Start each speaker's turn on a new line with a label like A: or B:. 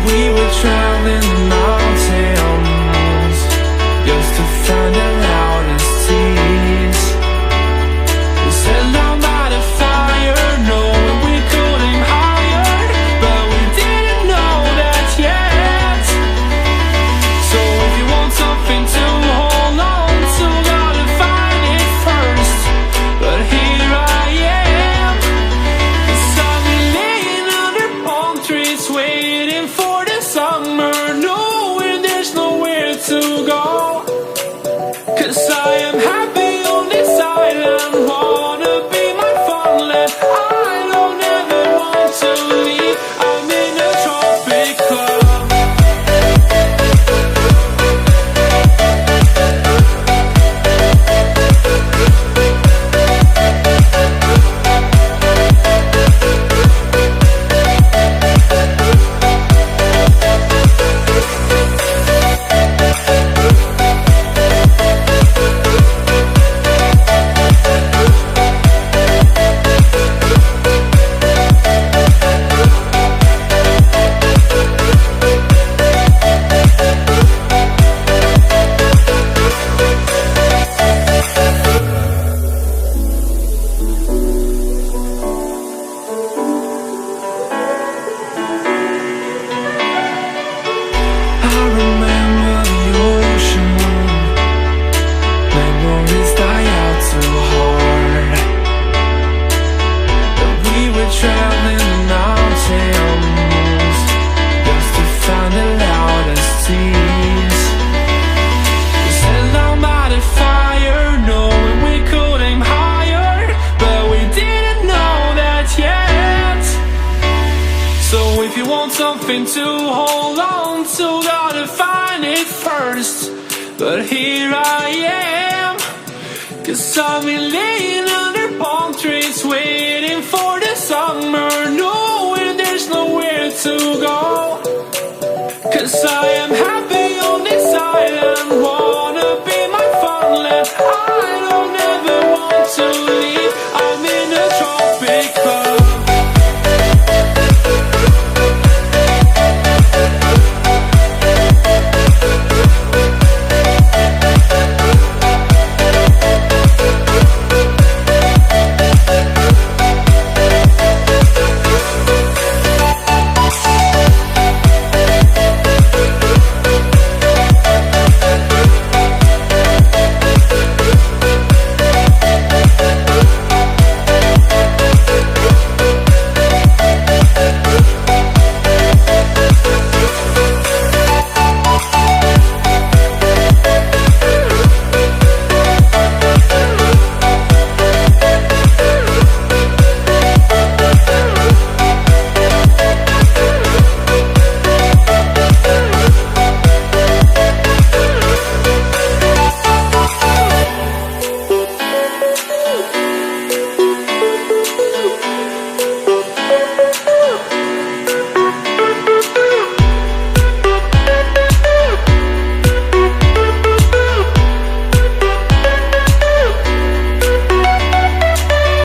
A: We were traveling the mountains just to find the loudest tears. We said down by the fire, knowing we could aim higher, but we didn't know that yet. So if you want something to hold on to, gotta find it first. But here I am, 'cause I've been laying under palm trees waiting for the summer, knowing there's nowhere to go. 'Cause I am happy on this island, wanna be my farmland. I don't ever want to leave, I'm in a tropic club. I remember the ocean moon, memories die out too hard. But we were traveling the mountains just to find the loudest tears. We sat down by the fire, knowing we could aim higher, but we didn't know that yet. So if you want something to hold on to, gotta find it first. But here I am, 'cause I've been laying under palm trees waiting for the summer. No